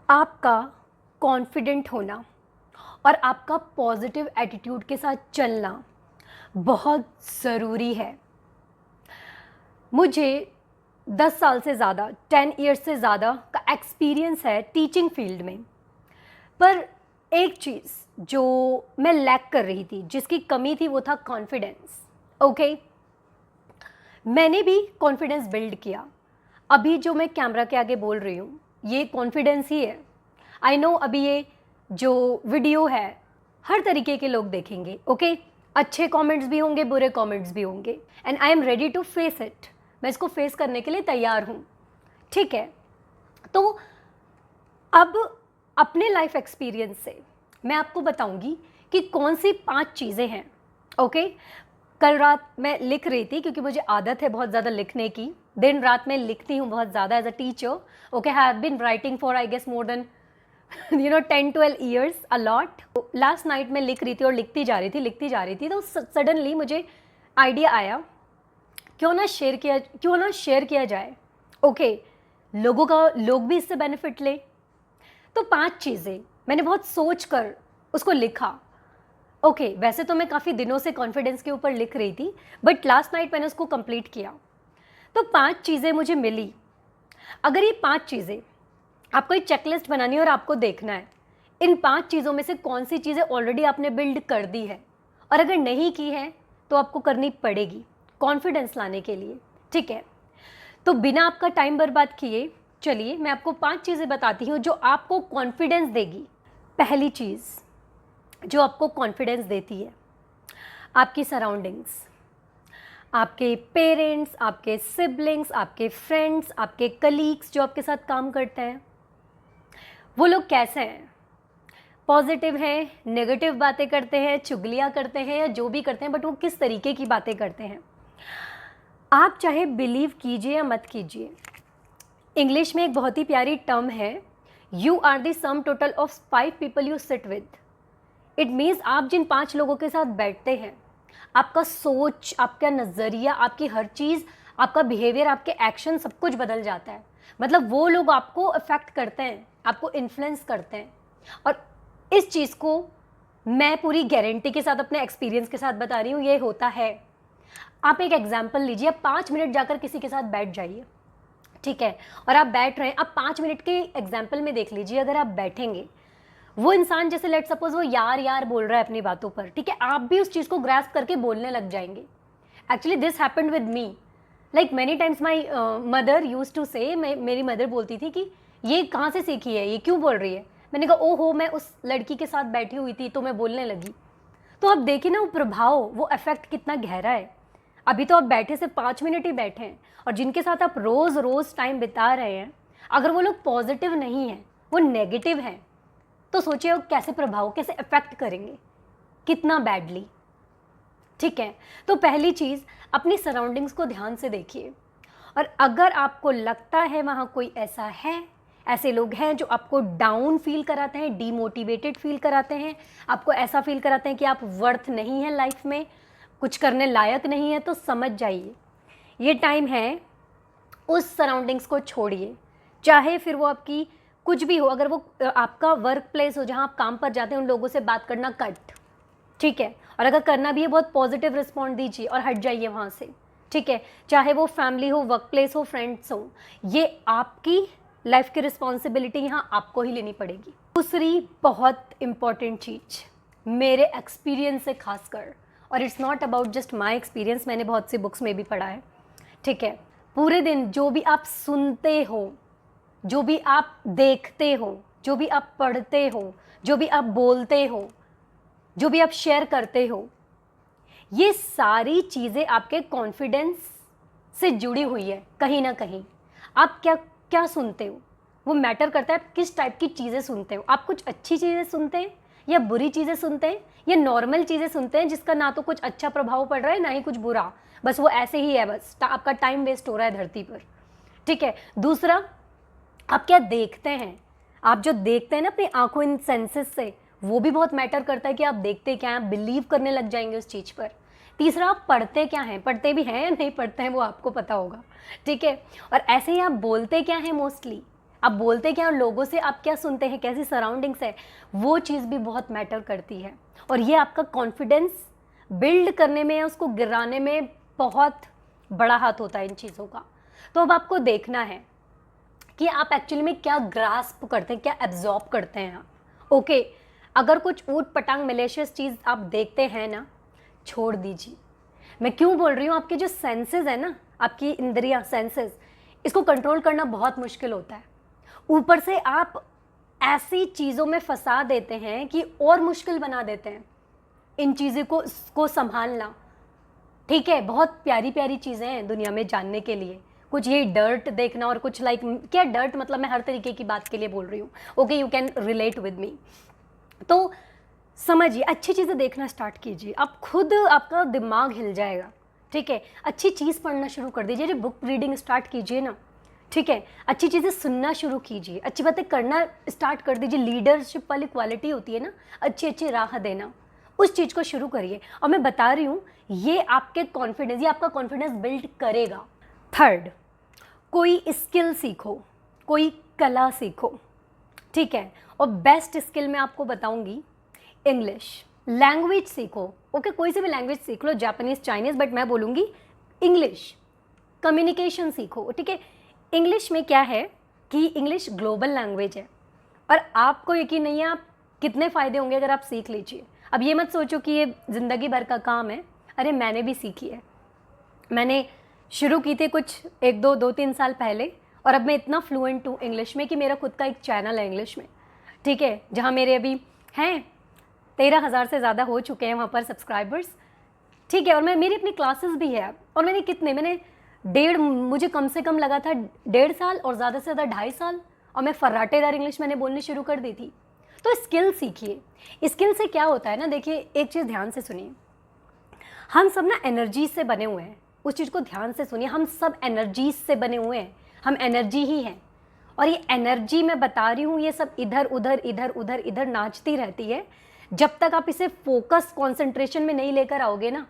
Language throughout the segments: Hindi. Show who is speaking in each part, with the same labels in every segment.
Speaker 1: आपका कॉन्फिडेंट होना और आपका पॉजिटिव एटीट्यूड के साथ चलना बहुत ज़रूरी है। मुझे 10 साल से ज़्यादा 10 ईयर्स से ज़्यादा का एक्सपीरियंस है टीचिंग फील्ड में। पर एक चीज़ जो मैं लैक कर रही थी, जिसकी कमी थी, वो था कॉन्फिडेंस। ओके, मैंने भी कॉन्फिडेंस बिल्ड किया। अभी जो मैं कैमरा के आगे बोल रही हूँ ये कॉन्फिडेंस ही है। आई नो अभी ये जो वीडियो है हर तरीके के लोग देखेंगे। ओके, अच्छे कमेंट्स भी होंगे, बुरे कमेंट्स भी होंगे, and I am ready to face it. मैं इसको फेस करने के लिए तैयार हूँ। ठीक है, तो अब अपने लाइफ एक्सपीरियंस से मैं आपको बताऊंगी कि कौन सी 5 चीज़ें हैं। ओके, कल रात मैं लिख रही थी क्योंकि मुझे आदत है बहुत ज़्यादा लिखने की। दिन रात मैं लिखती हूँ बहुत ज़्यादा as a teacher. Okay, I have been writing for I guess more than 10-12 years, a lot. Last night मैं लिख रही थी और लिखती जा रही थी तो सडनली मुझे आइडिया आया, क्यों ना शेयर किया जाए। ओके, लोग भी इससे बेनिफिट ले। तो 5 चीज़ें मैंने बहुत सोच कर उसको लिखा। ओके, वैसे तो मैं काफ़ी दिनों से कॉन्फिडेंस के ऊपर लिख रही थी, बट लास्ट नाइट मैंने उसको कंप्लीट किया। तो 5 चीज़ें मुझे मिली। अगर ये 5 चीज़ें आपको एक चेकलिस्ट बनानी है और आपको देखना है इन 5 चीज़ों में से कौन सी चीज़ें ऑलरेडी आपने बिल्ड कर दी है, और अगर नहीं की है तो आपको करनी पड़ेगी कॉन्फिडेंस लाने के लिए। ठीक है, तो बिना आपका टाइम बर्बाद किए चलिए मैं आपको 5 चीज़ें बताती हूँ जो आपको कॉन्फिडेंस देगी। पहली चीज़ जो आपको कॉन्फिडेंस देती है, आपकी सराउंडिंग्स, आपके पेरेंट्स, आपके सिबलिंग्स, आपके फ्रेंड्स, आपके कलीग्स जो आपके साथ काम करते हैं, वो लोग कैसे हैं, पॉजिटिव हैं, नेगेटिव बातें करते हैं, चुगलियाँ करते हैं या जो भी करते हैं, बट वो किस तरीके की बातें करते हैं। आप चाहे बिलीव कीजिए या मत कीजिए, इंग्लिश में एक बहुत ही प्यारी टर्म है, you are the sum total of 5 people you sit with. It means आप जिन 5 लोगों के साथ बैठते हैं, आपका सोच, आपका नज़रिया, आपकी हर चीज़, आपका बिहेवियर, आपके एक्शन, सब कुछ बदल जाता है। मतलब वो लोग आपको अफेक्ट करते हैं, आपको इन्फ्लुएंस करते हैं। और इस चीज़ को मैं पूरी गारंटी के साथ अपने एक्सपीरियंस के साथ बता रही हूँ, ये होता है। आप एक एग्जाम्पल लीजिए, आप 5 मिनट जाकर किसी के साथ बैठ जाइए। ठीक है, और आप बैठ रहे हैं, आप 5 मिनट के एग्जाम्पल में देख लीजिए, अगर आप बैठेंगे, वो इंसान जैसे लेट सपोज वो यार यार बोल रहा है अपनी बातों पर, ठीक है, आप भी उस चीज़ को ग्रास्प करके बोलने लग जाएंगे। Actually this happened with me, like many times my mother use to say, मेरी मदर बोलती थी कि ये कहाँ से सीखी है, ये क्यों बोल रही है। मैंने कहा ओहो, मैं उस लड़की के साथ बैठी हुई थी तो मैं बोलने लगी। तो आप देखिए ना वो प्रभाव, वो इफेक्ट कितना गहरा है। अभी तो आप बैठे से 5 मिनट ही बैठे हैं, और जिनके साथ आप रोज़ रोज़ टाइम बिता रहे हैं, अगर वो लोग पॉजिटिव नहीं हैं, वो नेगेटिव हैं, तो सोचिए वो कैसे प्रभाव, कैसे इफेक्ट करेंगे, कितना बैडली। ठीक है, तो पहली चीज़, अपनी सराउंडिंग्स को ध्यान से देखिए, और अगर आपको लगता है वहाँ कोई ऐसा है, ऐसे लोग हैं जो आपको डाउन फील कराते हैं, डीमोटिवेटेड फील कराते हैं, आपको ऐसा फील कराते हैं कि आप वर्थ नहीं है लाइफ में, कुछ करने लायक नहीं है, तो समझ जाइए ये टाइम है, उस सराउंडिंग्स को छोड़िए। चाहे फिर वो आपकी कुछ भी हो, अगर वो आपका वर्क प्लेस हो जहाँ आप काम पर जाते हैं, उन लोगों से बात करना कट। ठीक है, और अगर करना भी है बहुत पॉजिटिव रिस्पॉन्ड दीजिए और हट जाइए वहाँ से। ठीक है, चाहे वो फैमिली हो, वर्क प्लेस हो, फ्रेंड्स हो, ये आपकी लाइफ की रिस्पॉन्सिबिलिटी यहाँ आपको ही लेनी पड़ेगी। दूसरी बहुत इंपॉर्टेंट चीज़ मेरे एक्सपीरियंस से खासकर, और it's not about just my experience, मैंने बहुत सी बुक्स में भी पढ़ा है। ठीक है, पूरे दिन जो भी आप सुनते हो, जो भी आप देखते हो, जो भी आप पढ़ते हो, जो भी आप बोलते हो, जो भी आप शेयर करते हो, ये सारी चीज़ें आपके कॉन्फिडेंस से जुड़ी हुई है कहीं ना कहीं। आप क्या क्या सुनते हो वो मैटर करता है, आप किस टाइप की चीज़ें सुनते हो। आप कुछ अच्छी चीज़ें सुनते हैं या बुरी चीज़ें सुनते हैं, या नॉर्मल चीज़ें सुनते हैं जिसका ना तो कुछ अच्छा प्रभाव पड़ रहा है ना ही कुछ बुरा, बस वो ऐसे ही है, बस आपका टाइम वेस्ट हो रहा है धरती पर। ठीक है, दूसरा, आप क्या देखते हैं, आप जो देखते हैं ना अपनी आंखों, इन सेंसेस से, वो भी बहुत मैटर करता है कि आप देखते क्या हैं, आप बिलीव करने लग जाएंगे उस चीज़ पर। तीसरा, आप पढ़ते क्या हैं, पढ़ते भी हैं या नहीं पढ़ते हैं वो आपको पता होगा। ठीक है, और ऐसे ही आप बोलते क्या हैं मोस्टली, आप बोलते क्या, और लोगों से आप क्या सुनते हैं, कैसी सराउंडिंग्स है, वो चीज़ भी बहुत मैटर करती है। और ये आपका कॉन्फिडेंस बिल्ड करने में या उसको गिराने में बहुत बड़ा हाथ होता है इन चीज़ों का। तो अब आपको देखना है कि आप एक्चुअली में क्या ग्रास्प करते हैं, क्या एब्जॉर्ब करते हैं आप। ओके, अगर कुछ ऊट पटांग मलेशियस चीज़ आप देखते हैं ना, छोड़ दीजिए। मैं क्यों बोल रही हूँ, आपके जो सेंसेस है ना, आपकी इंद्रियां सेंसेस, इसको कंट्रोल करना बहुत मुश्किल होता है। ऊपर से आप ऐसी चीज़ों में फंसा देते हैं कि और मुश्किल बना देते हैं इन चीज़ों को संभालना। ठीक है, बहुत प्यारी प्यारी चीज़ें हैं दुनिया में जानने के लिए, कुछ ये डर्ट देखना और कुछ लाइक क्या डर्ट, मतलब मैं हर तरीके की बात के लिए बोल रही हूँ। Okay, you can relate with me. तो समझिए, अच्छी चीज़ें देखना स्टार्ट कीजिए, आप खुद आपका दिमाग हिल जाएगा। ठीक है, अच्छी चीज़ पढ़ना शुरू कर दीजिए, बुक रीडिंग स्टार्ट कीजिए ना। ठीक है, अच्छी चीज़ें सुनना शुरू कीजिए, अच्छी बातें करना स्टार्ट कर दीजिए। लीडरशिप वाली क्वालिटी होती है ना, अच्छी अच्छी राह देना, उस चीज़ को शुरू करिए। और मैं बता रही हूँ, ये आपके कॉन्फिडेंस, ये आपका कॉन्फिडेंस बिल्ड करेगा। थर्ड, कोई स्किल सीखो, कोई कला सीखो। ठीक है, और बेस्ट स्किल मैं आपको बताऊंगी, इंग्लिश लैंग्वेज सीखो। ओके, कोई सी भी लैंग्वेज सीख लो, जापानीज, चाइनीज़, बट मैं बोलूँगी इंग्लिश। कम्युनिकेशन सीखो। ठीक है, इंग्लिश में क्या है कि इंग्लिश ग्लोबल लैंग्वेज है, और आपको यकीन नहीं है आप कितने फ़ायदे होंगे अगर आप सीख लीजिए। अब ये मत सोचो कि ये ज़िंदगी भर का काम है। अरे मैंने भी सीखी है, मैंने शुरू की थी कुछ 1-2-3 साल पहले, और अब मैं इतना फ्लुएंट हूँ इंग्लिश में कि मेरा खुद का एक चैनल है इंग्लिश में। ठीक है, जहाँ मेरे अभी हैं 13,000 से ज़्यादा हो चुके हैं वहाँ पर सब्सक्राइबर्स। ठीक है, और मेरी अपनी क्लासेस भी है। और मैंने मुझे कम से कम लगा था 1.5 साल, और ज़्यादा से ज़्यादा 2.5 साल, और मैं फर्राटेदार इंग्लिश मैंने बोलनी शुरू कर दी थी। तो स्किल सीखिए। स्किल से क्या होता है ना, देखिए एक चीज़ ध्यान से सुनिए, हम सब ना एनर्जी से बने हुए हैं। उस चीज़ को ध्यान से सुनिए, हम सब एनर्जीज से बने हुए हैं, हम एनर्जी ही हैं। और ये एनर्जी मैं बता रही हूँ, ये सब इधर उधर इधर उधर इधर नाचती रहती है। जब तक आप इसे फोकस कॉन्सेंट्रेशन में नहीं लेकर आओगे ना,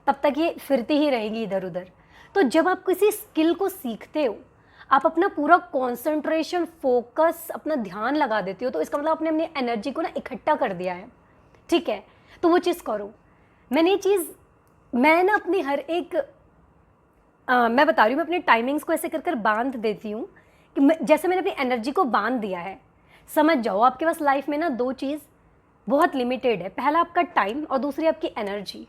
Speaker 1: तब तक ये फिरती ही रहेगी इधर उधर। तो जब आप किसी स्किल को सीखते हो, आप अपना पूरा कॉन्सेंट्रेशन, फोकस, अपना ध्यान लगा देते हो, तो इसका मतलब आपने अपनी एनर्जी को ना इकट्ठा कर दिया है। ठीक है, तो वो चीज़ करो। मैं ना अपनी हर एक मैं बता रही हूँ, मैं अपनी टाइमिंग्स को ऐसे कर कर बांध देती हूँ कि जैसे मैंने अपनी एनर्जी को बांध दिया है। समझ जाओ, आपके पास लाइफ में ना 2 चीज़ बहुत लिमिटेड है, पहला आपका टाइम और दूसरी आपकी एनर्जी।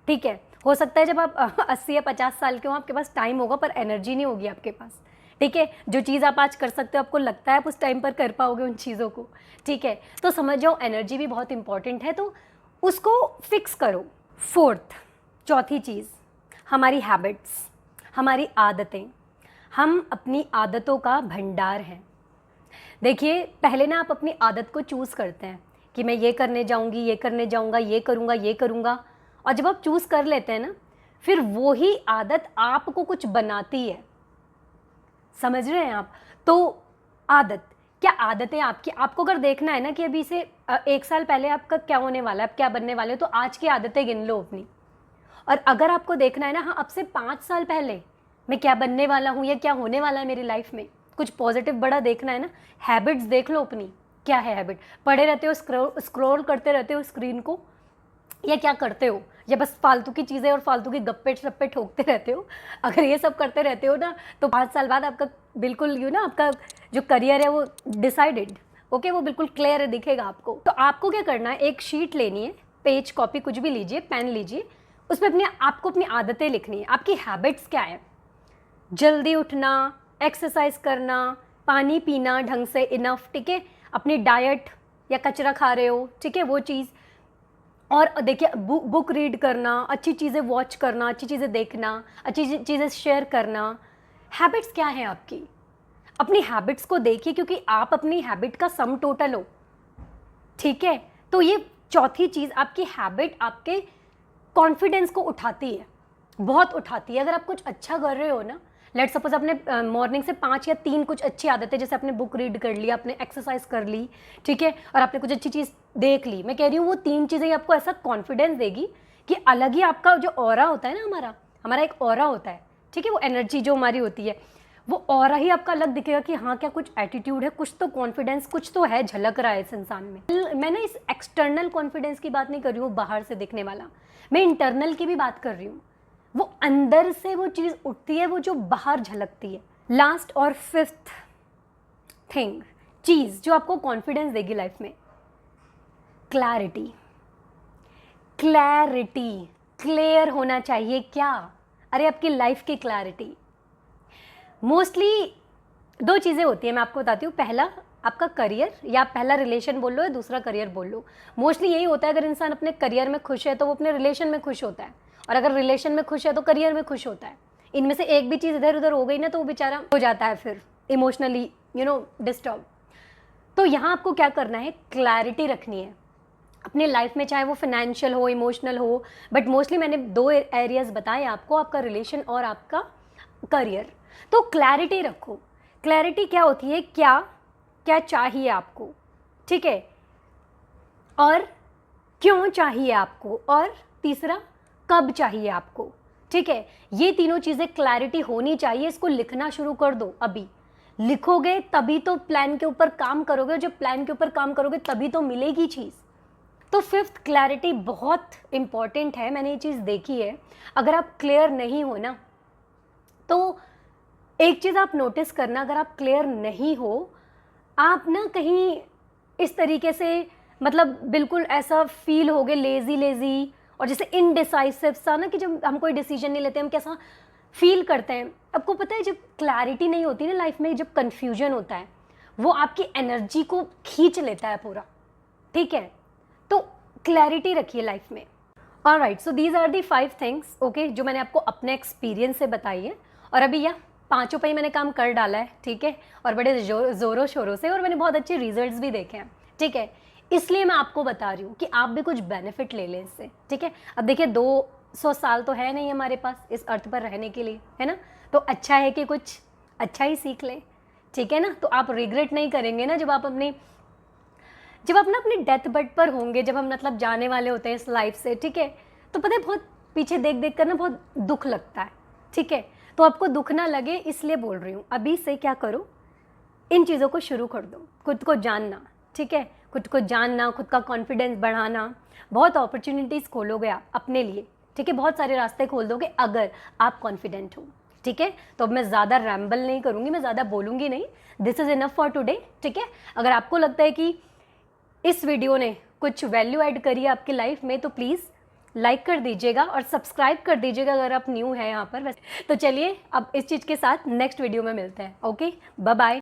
Speaker 1: ठीक है, हो सकता है जब आप 80 या 50 साल के हो आपके पास टाइम होगा पर एनर्जी नहीं होगी आपके पास। ठीक है, जो चीज़ आप आज कर सकते हो, आपको लगता है आप उस टाइम पर कर पाओगे उन चीज़ों को। ठीक है, तो समझ जाओ एनर्जी भी बहुत इंपॉर्टेंट है, तो उसको फिक्स करो। चौथी चीज़, हमारी हैबिट्स, हमारी आदतें। हम अपनी आदतों का भंडार हैं। देखिए, पहले ना आप अपनी आदत को चूज़ करते हैं कि मैं ये करने जाऊंगी, ये करने जाऊंगा, ये करूंगा, ये करूंगा। और जब आप चूज़ कर लेते हैं ना, फिर वो ही आदत आपको कुछ बनाती है। समझ रहे हैं आप? तो आदत, क्या आदतें आपकी, आपको अगर देखना है ना कि अभी से 1 साल पहले आपका क्या होने वाला है, आप क्या बनने वाले हो, तो आज की आदतें गिन लो अपनी। और अगर आपको देखना है ना, हाँ अब से 5 साल पहले मैं क्या बनने वाला हूँ या क्या होने वाला है मेरी लाइफ में, कुछ पॉजिटिव बड़ा देखना है ना, हैबिट्स देख लो अपनी। क्या है हैबिट? पढ़े रहते हो, स्क्रॉल करते रहते हो स्क्रीन को, या क्या करते हो, या बस फालतू की चीज़ें और फालतू की गप्पे शप्पे ठोकते रहते हो? अगर ये सब करते रहते हो ना, तो 5 साल बाद आपका बिल्कुल आपका जो करियर है वो डिसाइडेड। ओके, वो बिल्कुल क्लियर है, दिखेगा आपको। तो आपको क्या करना है, एक शीट लेनी है, पेज, कॉपी, कुछ भी लीजिए, पेन लीजिए, उस पर आपको अपनी आदतें लिखनी है। आपकी हैबिट्स क्या है? जल्दी उठना, एक्सरसाइज करना, पानी पीना ढंग से, इनफ। ठीक है, अपनी डाइट या कचरा खा रहे हो, ठीक है, वो चीज़। और देखिए, बुक रीड करना, अच्छी चीज़ें वॉच करना, अच्छी चीज़ें देखना, अच्छी चीज़ें शेयर करना। हैबिट्स क्या है आपकी? अपनी हैबिट्स को देखिए, क्योंकि आप अपनी हैबिट का सम टोटल हो। ठीक है, तो ये चौथी चीज़, आपकी हैबिट आपके कॉन्फिडेंस को उठाती है, बहुत उठाती है। अगर आप कुछ अच्छा कर रहे हो ना, लेट सपोज आपने मॉर्निंग से 5 या 3 कुछ अच्छी आदतें, जैसे आपने बुक रीड कर ली, आपने एक्सरसाइज कर ली, ठीक है, और आपने कुछ अच्छी चीज़ देख ली, मैं कह रही हूँ वो 3 चीज़ें आपको ऐसा कॉन्फिडेंस देगी कि अलग ही आपका जो ऑरा होता है ना, हमारा एक ऑरा होता है। ठीक है, वो एनर्जी जो हमारी होती है, वो ऑरा ही आपका अलग दिखेगा कि हाँ क्या कुछ एटीट्यूड है, कुछ तो कॉन्फिडेंस, कुछ तो है, झलक रहा है इस इंसान में। मैं ना इस एक्सटर्नल कॉन्फिडेंस की बात नहीं कर रही हूँ बाहर से दिखने वाला, मैं इंटरनल की भी बात कर रही हूँ। वो अंदर से वो चीज़ उठती है, वो जो बाहर झलकती है। लास्ट और फिफ्थ थिंग, चीज़ जो आपको कॉन्फिडेंस देगी लाइफ में, क्लैरिटी। क्लैरिटी, क्लियर होना चाहिए क्या? अरे आपकी लाइफ की क्लैरिटी। मोस्टली दो चीज़ें होती हैं, मैं आपको बताती हूँ। पहला आपका करियर, या पहला रिलेशन बोल लो या दूसरा करियर बोल लो। मोस्टली यही होता है, अगर इंसान अपने करियर में खुश है तो वो अपने रिलेशन में खुश होता है, और अगर रिलेशन में खुश है तो करियर में खुश होता है। इनमें से एक भी चीज़ इधर उधर हो गई ना तो वो बेचारा हो जाता है फिर इमोशनली डिस्टर्ब। तो यहाँ आपको क्या करना है, क्लैरिटी रखनी है अपनी लाइफ में, चाहे वो फाइनेंशियल हो, इमोशनल हो, बट मोस्टली मैंने दो एरियाज बताए आपको, आपका रिलेशन और आपका करियर। तो क्लैरिटी रखो। क्लैरिटी क्या होती है, क्या क्या चाहिए आपको, ठीक है, और क्यों चाहिए आपको, और तीसरा कब चाहिए आपको, ठीक है। ये तीनों चीज़ें क्लैरिटी होनी चाहिए। इसको लिखना शुरू कर दो। अभी लिखोगे तभी तो प्लान के ऊपर काम करोगे, जब प्लान के ऊपर काम करोगे तभी तो मिलेगी चीज़। तो फिफ्थ, क्लैरिटी बहुत इंपॉर्टेंट है। मैंने ये चीज़ देखी है, अगर आप क्लियर नहीं हो ना, तो एक चीज़ आप नोटिस करना, अगर आप क्लियर नहीं हो, आप ना कहीं इस तरीके से मतलब बिल्कुल ऐसा फील होगे लेज़ी लेज़ी, और जैसे इनडिसाइसिव सा ना, कि जब हम कोई डिसीजन नहीं लेते हम कैसा फील करते हैं। आपको पता है जब क्लैरिटी नहीं होती ना लाइफ में, जब कन्फ्यूजन होता है, वो आपकी एनर्जी को खींच लेता है पूरा, ठीक है। तो क्लैरिटी रखिए लाइफ में। Alright, so these are the 5 things, okay, जो मैंने आपको अपने एक्सपीरियंस से बताई है। और अभी यह पांचों पे ही मैंने काम कर डाला है, ठीक है, और बड़े ज़ोरों शोरों से, और मैंने बहुत अच्छे रिजल्ट्स भी देखे हैं, ठीक है। इसलिए मैं आपको बता रही हूँ कि आप भी कुछ बेनिफिट ले लें इससे, ठीक है। अब देखिए 200 साल तो है नहीं हमारे पास इस अर्थ पर रहने के लिए, है ना, तो अच्छा है कि कुछ अच्छा ही सीख लें, ठीक है ना। तो आप रिग्रेट नहीं करेंगे ना जब आप ना अपने डेथ बेड पर होंगे, जब हम मतलब जाने वाले होते हैं इस लाइफ से, ठीक है। तो पता है बहुत पीछे देख देख कर ना बहुत दुख लगता है, ठीक है। तो आपको दुख ना लगे इसलिए बोल रही हूँ, अभी से क्या करो, इन चीज़ों को शुरू कर दो। खुद को जानना, ठीक है, खुद को जानना, खुद का कॉन्फिडेंस बढ़ाना, बहुत अपॉर्चुनिटीज़ खोलोगे आप अपने लिए, ठीक है, बहुत सारे रास्ते खोल दोगे अगर आप कॉन्फिडेंट हो, ठीक है। तो अब मैं ज़्यादा रैम्बल नहीं करूँगी, मैं ज़्यादा बोलूँगी नहीं, this is enough for today, ठीक है। अगर आपको लगता है कि इस वीडियो ने कुछ वैल्यू ऐड करी है आपकी लाइफ में, तो प्लीज़ लाइक कर दीजिएगा और सब्सक्राइब कर दीजिएगा अगर आप न्यू हैं यहाँ पर। वैसे तो चलिए अब इस चीज़ के साथ नेक्स्ट वीडियो में मिलते हैं। Okay, bye bye.